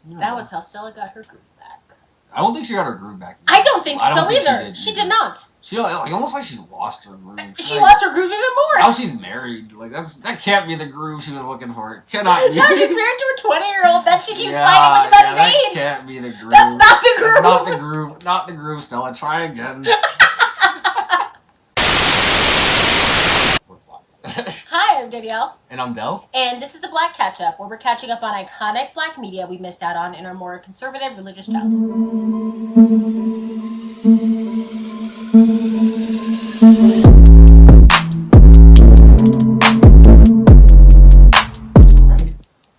That was how Stella got her groove back. I don't think she got her groove back. I don't think so either. She did not. She almost like she lost her groove. She lost her groove even more. Now she's married. Like that can't be the groove she was looking for. It cannot be. No, she's married to a 20-year-old that she keeps fighting with about his age. That can't be the groove. That's not the groove. That's not the groove. Not the groove, Stella. Try again. Hi, I'm Danielle. And I'm Dell. And this is the Black Catch-Up, where we're catching up on iconic black media we missed out on in our more conservative religious childhood. Alright.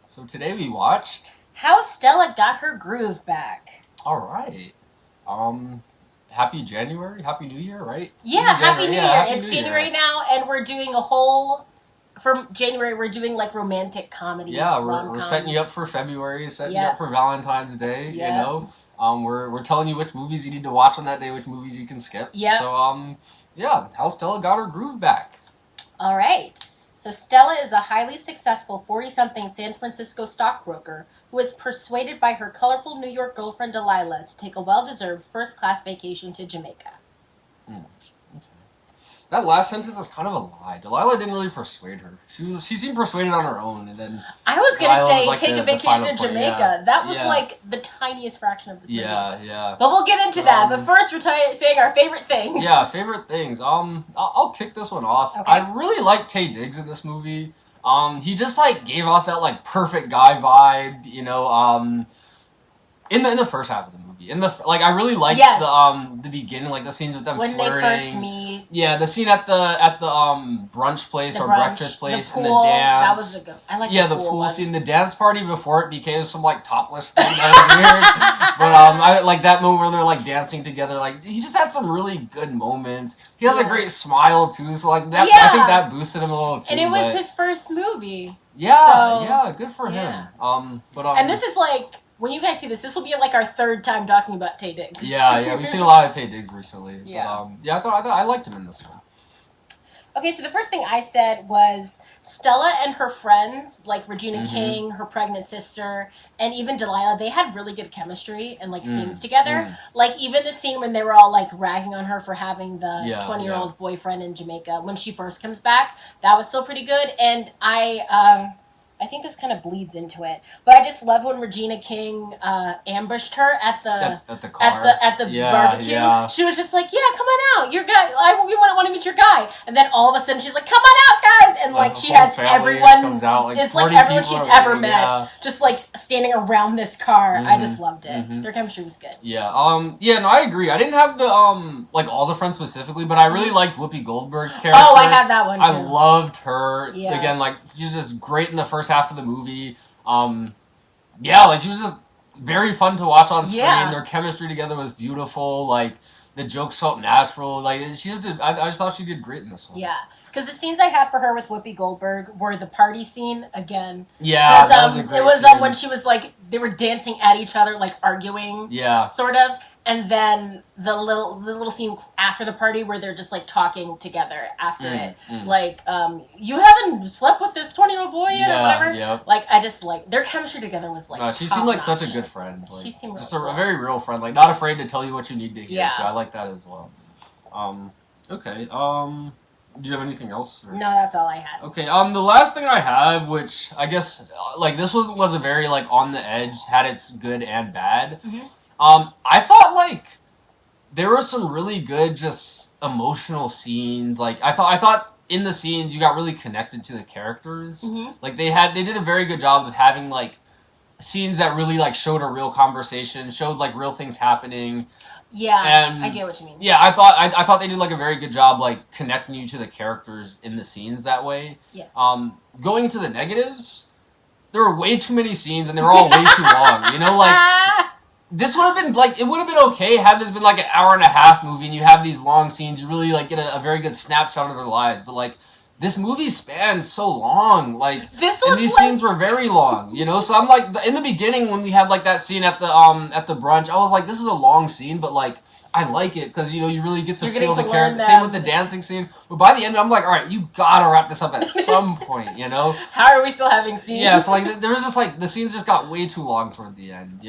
So today we watched How Stella Got Her Groove Back. Alright. Happy January, Happy New Year, right? Yeah, Happy New Year. It's January now, and we're doing a whole... For January, we're doing, like, romantic comedies. Yeah, we're setting you up for February, setting you up for Valentine's Day, you know? We're telling you which movies you need to watch on that day, which movies you can skip. Yeah. So, yeah, how Stella got her groove back. All right. So Stella is a highly successful 40-something San Francisco stockbroker who is persuaded by her colorful New York girlfriend Delilah to take a well-deserved first-class vacation to Jamaica. Okay. That last sentence is kind of a lie. Delilah didn't really persuade her. She seemed persuaded on her own, and then I was gonna say like take a vacation to Jamaica. Yeah. That was like the tiniest fraction of this movie. Yeah. But we'll get into that. But first, we're saying our favorite things. Yeah, favorite things. I'll kick this one off. Okay. I really like Taye Diggs in this movie. He just like gave off that like perfect guy vibe, you know. In the first half of the movie. I really liked the beginning, like the scenes with them flirting. When they first meet. Yeah, the scene at the brunch place or breakfast place, the pool, and the dance. That was a good. I like the pool scene, the dance party before it became some like topless thing. That was weird. But I like that moment where they're like dancing together. Like he just had some really good moments. He has a great smile too, so like that. I think that boosted him a little too. And it was his first movie. Yeah, good for him. And this is like. When you guys see this will be like our third time talking about Taye Diggs. Yeah, we've seen a lot of Taye Diggs recently. Yeah. But, I thought I liked him in this one. Okay, so the first thing I said was Stella and her friends, like Regina King, her pregnant sister, and even Delilah, they had really good chemistry and like scenes together. Like even the scene when they were all like ragging on her for having the 20-year-old boyfriend in Jamaica when she first comes back, that was still pretty good. And I think this kind of bleeds into it, but I just love when Regina King ambushed her at the car. at the barbecue. Yeah. She was just like, "Yeah, come on out, your guy. We want to meet your guy." And then all of a sudden she's like, "Come on out, guys!" And like she has everyone. Comes out, like, it's like everyone she's ever met, just like standing around this car. I just loved it. Their chemistry was good. Yeah. No, I agree. I didn't have the like all the friends specifically, but I really liked Whoopi Goldberg's character. Oh, I have that one too. I loved her. Yeah. Again, like she's just great in the first half of the movie. Like she was just very fun to watch on screen. Yeah. Their chemistry together was beautiful. Like the jokes felt natural. Like she just did. I just thought she did great in this one. Yeah, because the scenes I had for her with Whoopi Goldberg were the party scene again. Yeah, that was a great scene. When she was like they were dancing at each other, like arguing. Yeah, sort of. And then the little scene after the party where they're just like talking together after it. Like, you haven't slept with this 20-year-old boy yet or whatever. Yep. Like, I just like their chemistry together was like. She seemed like such a good friend. Like, she seemed just a very real friend. Like, not afraid to tell you what you need to hear. Yeah. So I like that as well. Okay. Do you have anything else? Or? No, that's all I had. Okay. The last thing I have, which I guess like this was a very like on the edge, had its good and bad. I thought like there were some really good just emotional scenes. Like I thought in the scenes you got really connected to the characters. Like they did a very good job of having like scenes that really like showed a real conversation, showed like real things happening. Yeah, and I get what you mean. Yeah, I thought they did like a very good job like connecting you to the characters in the scenes that way. Yes. Going to the negatives, there were way too many scenes and they were all way too long. You know, like. This would have been, like, it would have been okay had this been, like, an hour-and-a-half movie and you have these long scenes, you really, like, get a very good snapshot of their lives. But, like, this movie spans so long, like, and these scenes were very long, you know? So I'm, like, in the beginning when we had, like, that scene at the brunch, I was like, this is a long scene, but, like, I like it because you really get to You're feel the getting to character. learn Same them. with the dancing scene. But by the end, I'm like, all right, you gotta wrap this up at some point, How are we still having scenes? Yeah, so like there was just like the scenes just got way too long toward the end,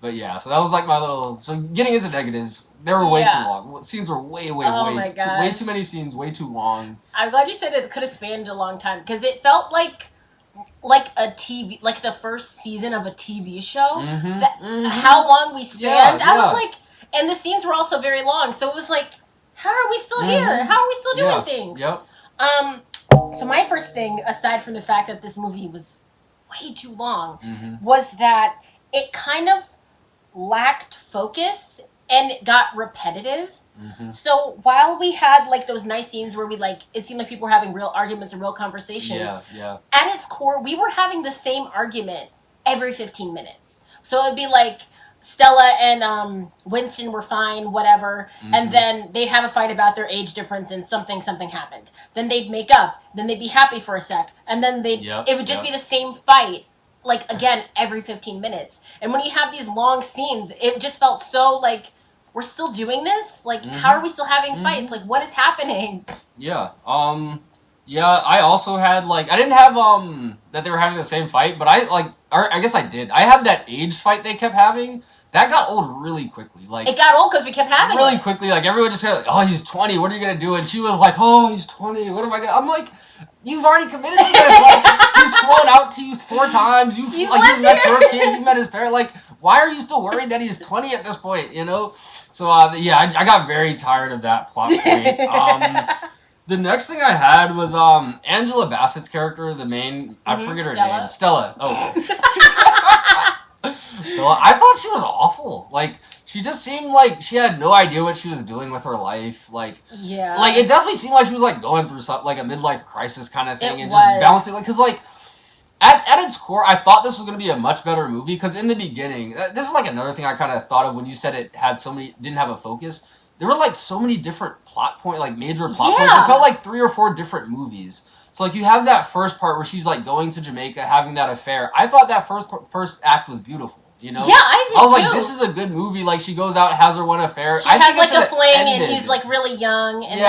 But yeah, so that was like my little. So getting into negatives, they were way too long. Scenes were way too many scenes, way too long. I'm glad you said it could have spanned a long time because it felt like a TV, like the first season of a TV show. How long we spanned, I was like, and the scenes were also very long, so it was like, how are we still here? How are we still doing things? Yep. So my first thing, aside from the fact that this movie was way too long, was that it kind of lacked focus and it got repetitive. So while we had like those nice scenes where we it seemed like people were having real arguments and real conversations. At its core, we were having the same argument every 15 minutes. So it would be like Stella and Winston were fine, whatever, and then they'd have a fight about their age difference and something happened. Then they'd make up, then they'd be happy for a sec, and then it would just be the same fight, like, again, every 15 minutes. And when you have these long scenes, it just felt so, like, we're still doing this? Like, how are we still having fights? Like, what is happening? Yeah, I also had, like, I didn't have, that they were having the same fight, but I guess I did. I had that age fight they kept having. That got old really quickly. Like, it got old because we kept having really quickly. Like, everyone just got, oh, he's 20. What are you going to do? And she was like, oh, he's 20. What am I going to... I'm like, you've already committed to this. Like, he's flown out to you 4 times. He's met your kids. You've met his parents. Like, why are you still worried that he's 20 at this point, So, yeah, I got very tired of that plot point. The next thing I had was Angela Bassett's character, the main... I forget her name. Stella. Oh. So I thought she was awful. Like, she just seemed like she had no idea what she was doing with her life. Like, like it definitely seemed like she was like going through something like a midlife crisis kind of thing, just balancing. Like, because like at its core, I thought this was going to be a much better movie. Because in the beginning, this is like another thing I kind of thought of when you said it had didn't have a focus. There were like so many different plot points, like major plot points. It felt like 3 or 4 different movies. So like you have that first part where she's like going to Jamaica, having that affair. I thought that first act was beautiful. Yeah, I did too. I was like, this is a good movie. Like, she goes out, has her one affair. She has like a fling, and he's like really young. And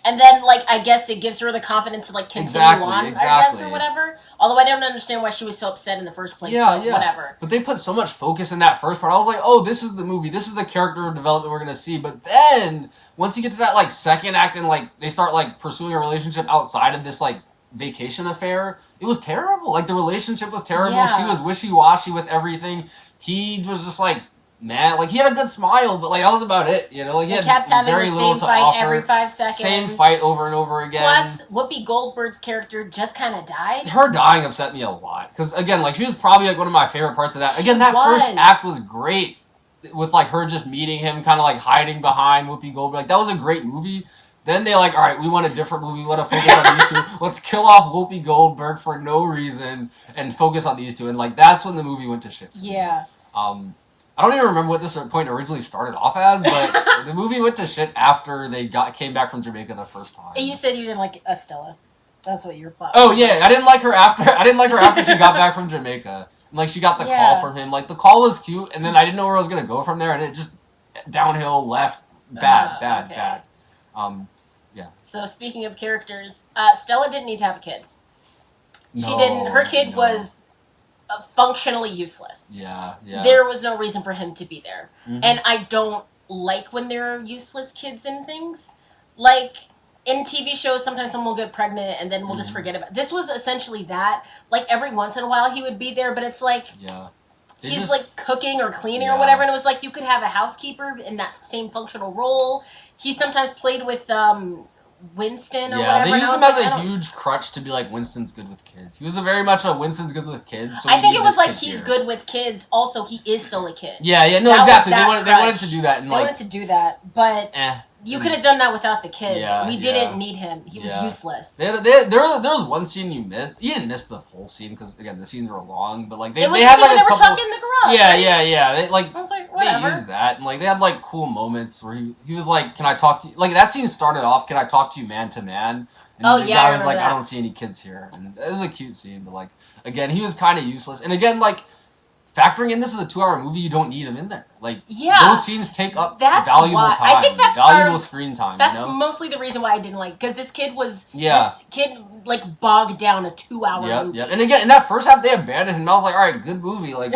and then like I guess it gives her the confidence to like continue on. I guess or whatever. Although I don't understand why she was so upset in the first place. Whatever. But they put so much focus in that first part. I was like, oh, this is the movie. This is the character development we're gonna see. But then once you get to that like second act and like they start like pursuing a relationship outside of this like vacation affair, it was terrible. Like, the relationship was terrible. She was wishy-washy with everything. He was just like, man, like, he had a good smile, but like that was about it, like he kept had having very the little same to fight offer. every 5 seconds. Same fight over and over again. Plus, Whoopi Goldberg's character just kind of died. Her dying upset me a lot because again, like, she was probably like one of my favorite parts of that. Again, that first act was great with like her just meeting him, kind of like hiding behind Whoopi Goldberg. Like, that was a great movie. Then they like, all right, we want a different movie. We want to focus on these 2. Let's kill off Whoopi Goldberg for no reason and focus on these 2. And like, that's when the movie went to shit. Yeah. I don't even remember what this point originally started off as, but the movie went to shit after they came back from Jamaica the first time. You said you didn't like Stella. That's what your plot. Oh yeah, I didn't like her after she got back from Jamaica. And, like, she got the call from him. Like, the call was cute, and then I didn't know where I was gonna go from there, and it just downhill, left, bad. Yeah. So speaking of characters, Stella didn't need to have a kid. She didn't. Her kid was functionally useless. Yeah. There was no reason for him to be there. And I don't like when there are useless kids in things. Like, in TV shows, sometimes someone will get pregnant and then we'll just forget about it. This was essentially that. Like, every once in a while he would be there, but it's like... Yeah. He's like cooking or cleaning or whatever, and it was like you could have a housekeeper in that same functional role. He sometimes played with Winston or whatever. Yeah, they used him as a huge crutch to be like, Winston's good with kids. He was very much a Winston's good with kids. So I think it was like he's good with kids. Also, he is still a kid. Yeah, no, exactly. They wanted to do that. And they wanted to do that, but you could have done that without the kid. Yeah, we didn't need him. He was useless. There was one scene you missed. You didn't miss the whole scene because again the scenes were long, but like they had like they were talking in the garage. Yeah. They I was like, whatever. They used that and like they had like cool moments where he was like, "Can I talk to you?" Like that scene started off, "Can I talk to you man to man?" And the guy was like, "I don't see any kids here," and it was a cute scene, but like again he was kind of useless. And again like factoring in this is a 2-hour movie, you don't need him in there. Like, yeah, those scenes take up that's valuable why. time. I think that's valuable screen time. That's you know? mostly the reason why I didn't like, because this kid Yeah. like bogged down a 2-hour movie. Yeah. And again, in that first half, they abandoned him. And I was like, all right, good movie. Like,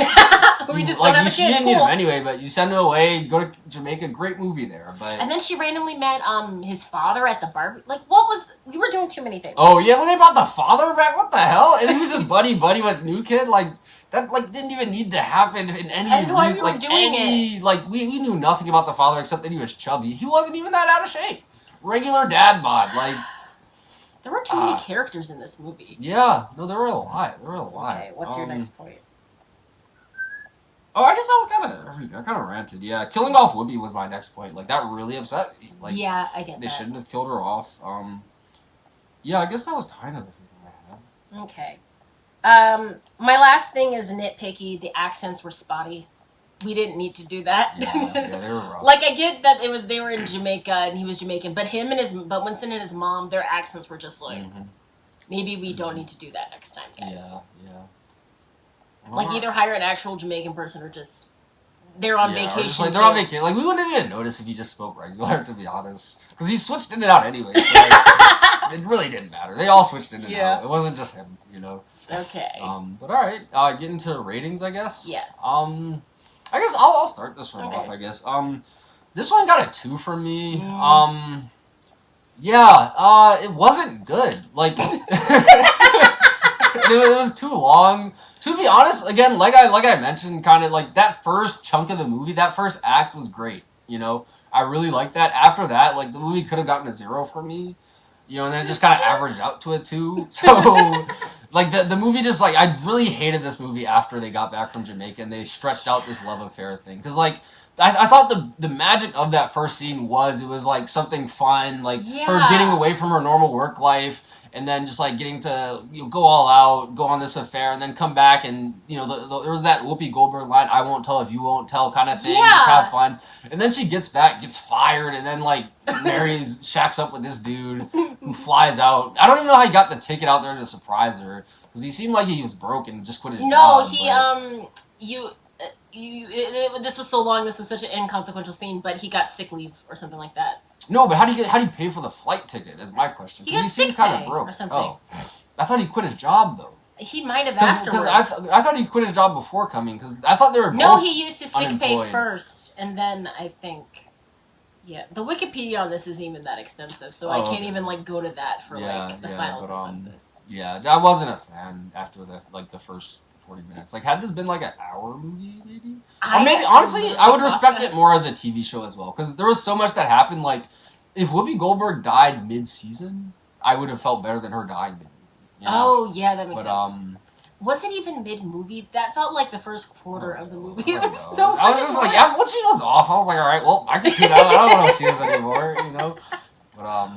we just like, don't have a kid. didn't Cool. need him anyway, but you send him away, go to Jamaica, great movie there. But and then she randomly met his father at the bar. Like, what was? You were doing too many things. oh yeah, when they brought the father back, what the hell? And he was just buddy with new kid. Like, that like didn't even need to happen in any And why reason. we were Like doing any like we knew nothing about the father except that he was chubby. He wasn't even that out of shape. Regular dad bod. Like, there were too many characters in this movie. yeah, no, there were a lot. Okay, what's your next point? Oh, I guess I kind of ranted. Yeah, killing off Whoopi was my next point. Like, that really upset me. Like, Yeah, I get they that. shouldn't have killed her off. Yeah, I guess that was kind of everything I had. Okay. My last thing is nitpicky. The accents were spotty. We didn't need to do that. Yeah, they were rough. Like, I get that they were in Jamaica and he was Jamaican, but Winston and his mom, their accents were just like, maybe we don't need to do that next time, guys. Yeah. Like, either hire an actual Jamaican person or just they're on vacation. Just, like, they're on vacation. Like, we wouldn't even notice if he just spoke regular, to be honest, because he switched in and out anyway. So, like, it really didn't matter. They all switched in and out. It wasn't just him, you know. Okay. But all right, get into ratings, I guess. Yes. I guess I'll start this one off. I guess. This one got a 2 from me. Yeah. It wasn't good. Like, it was too long. To be honest, again, like I mentioned, kind of like that first chunk of the movie, that first act was great. You know, I really liked that. After that, like, the movie could have gotten a 0 for me. You know, and then it just kind of averaged out to a 2. So, like, the movie just, like, I really hated this movie after they got back from Jamaica and they stretched out this love affair thing. Because, like, I thought the magic of that first scene it was, like, something fun, like, her getting away from her normal work life and then just, like, getting to go all out, go on this affair, and then come back and, you know, there was that Whoopi Goldberg line, I won't tell if you won't tell kind of thing, just have fun. And then she gets back, gets fired, and then, like, shacks up with this dude who flies out. I don't even know how he got the ticket out there to surprise her, because he seemed like he was broke and just quit his job. No, this was so long, this was such an inconsequential scene, but he got sick leave or something like that. No, but how do you pay for the flight ticket? Is my question. He got he seemed sick kind of pay broke. or something. Oh, I thought he quit his job though. He might have afterwards. Because I thought he quit his job before coming. Because I thought they were both No, he used his sick pay unemployed. first, and then I think, the Wikipedia on this isn't even that extensive, so I can't even like go to that for the final consensus. Yeah, I wasn't a fan after the first 40 minutes. Like, had this been like an hour movie, maybe? Or maybe, honestly, I would respect it more as a TV show as well. Because there was so much that happened. Like, if Whoopi Goldberg died mid-season, I would have felt better than her dying mid-movie. You know? Oh, yeah, that makes sense. Was it even mid-movie? That felt like the first quarter of the movie. It was so I was just like, once she was off, I was like, all right, well, I can tune out. I don't want to see this anymore, you know? But,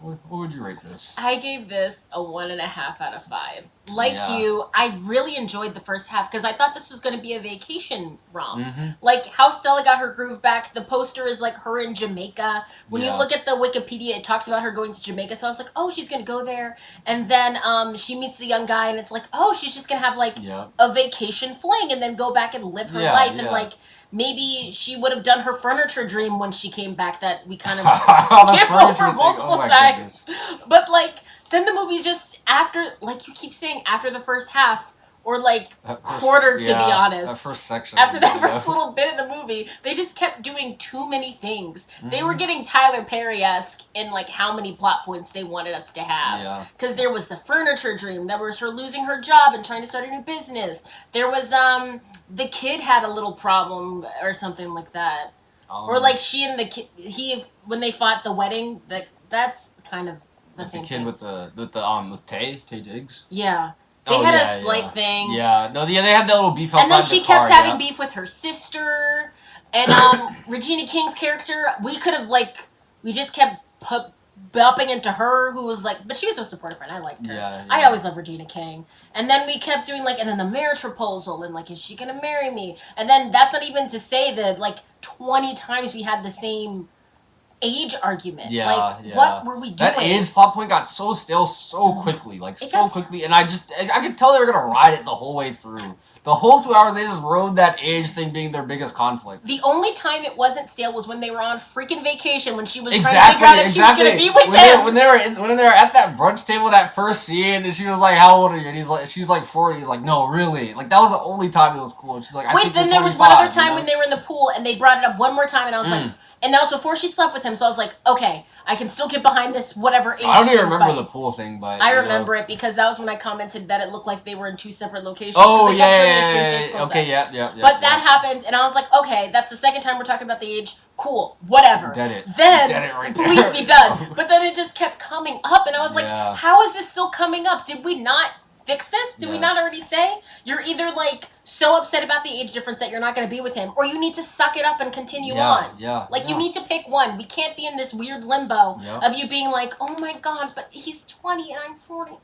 what would you rate this? I gave this a 1.5 out of 5. Like you, I really enjoyed the first half because I thought this was going to be a vacation rom. Like how Stella got her groove back. The poster is like her in Jamaica. When you look at the Wikipedia, it talks about her going to Jamaica. So I was like, oh, she's going to go there. And then she meets the young guy and it's like, oh, she's just going to have like a vacation fling and then go back and live her life. And like, maybe she would have done her furniture dream when she came back that we kind of skipped over multiple times. But, like, then the movie just after, like you keep saying, after the first half, or like quarter to be honest. That first section. After that first little bit of the movie, they just kept doing too many things. They were getting Tyler Perry-esque in like how many plot points they wanted us to have. Because there was the furniture dream. There was her losing her job and trying to start a new business. There was the kid had a little problem or something like that. Or like she and the kid, when they fought the wedding, that's kind of the same thing. The kid with Tay Diggs. Yeah. They had a slight thing. Yeah. No, they had that little beef outside and then she the car, kept having beef with her sister. And Regina King's character, we just kept bumping into her, who was like, but she was so supportive and I liked her. Yeah. I always love Regina King. And then we kept doing and then the marriage proposal and like, is she going to marry me? And then that's not even to say that like 20 times we had the same age argument. Yeah, like, yeah. what were we doing? That age plot point got so stale so quickly, quickly, and I could tell they were gonna ride it the whole way through. The whole 2 hours, they just rode that age thing being their biggest conflict. The only time it wasn't stale was when they were on freaking vacation, when she was trying to figure out if she was gonna be with him. When they were at that brunch table, that first scene, and she was like, "How old are you?" And she's like 40. He's like, "No, really." Like that was the only time it was cool. And she's like, "Wait." Then there was one other time when they were in the pool, and they brought it up one more time, and I was like. And that was before she slept with him, so I was like, okay, I can still get behind this whatever age. I don't even remember the pool thing, but... I remember it because that was when I commented that it looked like they were in 2 separate locations. Oh, yeah. Okay, yeah. But that happened, and I was like, okay, that's the second time we're talking about the age. Cool, whatever. Dead it. Then, Dead it right please there. be done. But then it just kept coming up, and I was like, how is this still coming up? Did we not fix this? Did we not already say? You're either, like, so upset about the age difference that you're not going to be with him, or you need to suck it up and continue on. You need to pick one. We can't be in this weird limbo of you being like, oh my god, but he's 20 and I'm 40.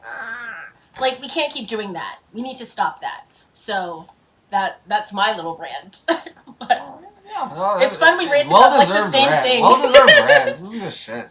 Like, we can't keep doing that. We need to stop that. So, that's my little rant. But it's fun we ranted about like the same thing. Well-deserved rant. This movie's a shit.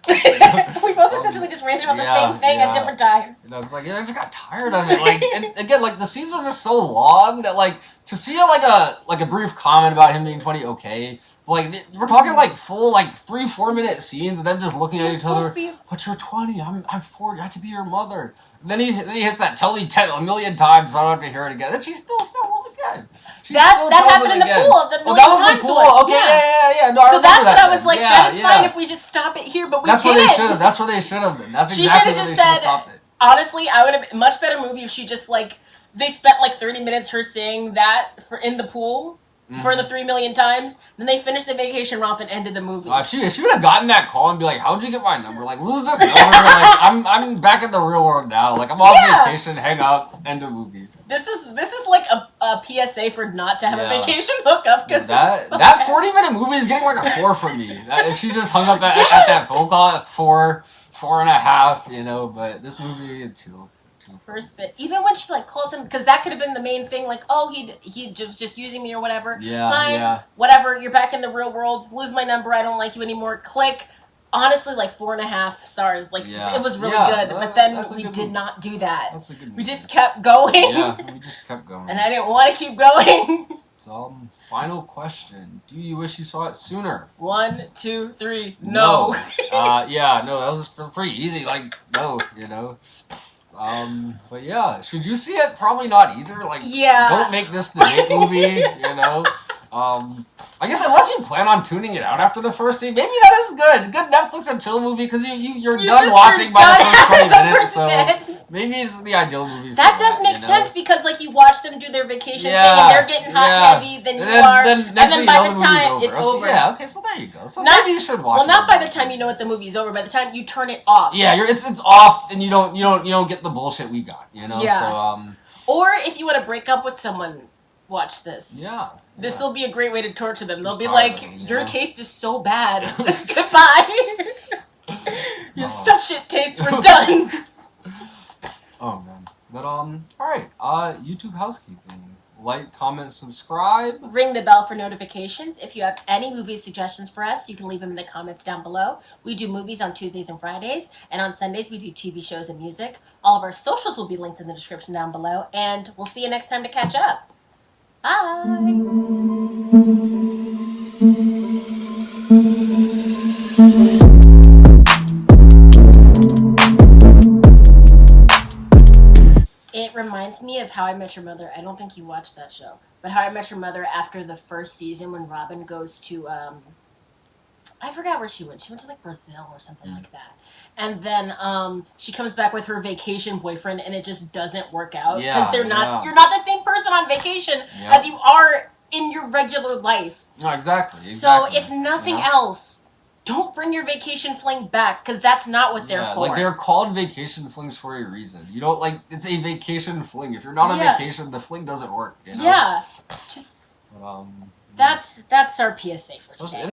We both essentially just ranted about the same thing at different times. You know, it's like, I just got tired of it. Like, and again, like, the season was just so long that, like, to see a brief comment about him being 20, okay. Like, we're talking, like, full, like, 3-4 minute scenes of them just looking at each other. But you're 20, I'm 40, I could be your mother. And then he hits that tell me 10 a million times so I don't have to hear it again. And she still says it again. That happened in the pool the million times. That was the pool. Okay, yeah. No, so that's what I was like. That is fine if we just stop it here, but we That's where they should have. That's where they should have been. That's exactly where they should have stopped it. Honestly, I would have a much better movie if she just like they spent like 30 minutes her saying that in the pool. For the 3 million times, then they finished the vacation romp and ended the movie. If she would have gotten that call and be like, "How'd you get my number? Like, lose this number? Like, I'm back in the real world now. Like, I'm on vacation. Hang up. End of movie." This is like a PSA for not to have a vacation hookup because that 40-minute movie is getting like a 4 from me. If she just hung up at that phone call at 4.5, you know. But this movie 2. First bit, even when she like calls him, because that could have been the main thing. Like, oh, he was just using me or whatever. Fine, whatever. You're back in the real world. Lose my number. I don't like you anymore. Click. Honestly, like 4.5 stars. Like it was really good, but then we did not do that. That's a good movie. We just kept going. Yeah, we just kept going. And I didn't want to keep going. So, final question: do you wish you saw it sooner? 1, 2, 3. No. No, that was pretty easy. Like, no, you know. But yeah, should you see it? Probably not either. Like, don't make this the date movie, you know. I guess unless you plan on tuning it out after the first scene, maybe that is good. Good Netflix and chill movie because you're done watching by the first 20 minutes. So maybe it's the ideal movie. That does make sense because like you watch them do their vacation thing and they're getting hot heavy, then you are, and then by the time it's over. Yeah, okay, so there you go. So maybe you should watch. Well, not by the time you know what the movie's over. By the time you turn it off. Yeah, it's off, and you don't get the bullshit we got. You know. Yeah. So or if you want to break up with someone, watch this. Yeah. This will be a great way to torture them. They'll be like, your taste is so bad. Goodbye. You have such shit taste. We're done. Oh, man. But, alright. YouTube housekeeping. Like, comment, subscribe. Ring the bell for notifications. If you have any movie suggestions for us, you can leave them in the comments down below. We do movies on Tuesdays and Fridays, and on Sundays we do TV shows and music. All of our socials will be linked in the description down below, and we'll see you next time to catch up. Bye! It reminds me of How I Met Your Mother. I don't think you watched that show. But How I Met Your Mother after the first season when Robin goes to, I forgot where she went. She went to like Brazil or something like that. And then she comes back with her vacation boyfriend and it just doesn't work out. Because you're not the same person on vacation as you are in your regular life. No, exactly. So if nothing else, don't bring your vacation fling back because that's not what they're for. Like they're called vacation flings for a reason. You don't it's a vacation fling. If you're not on vacation, the fling doesn't work. You know? Yeah, just that's our PSA for today.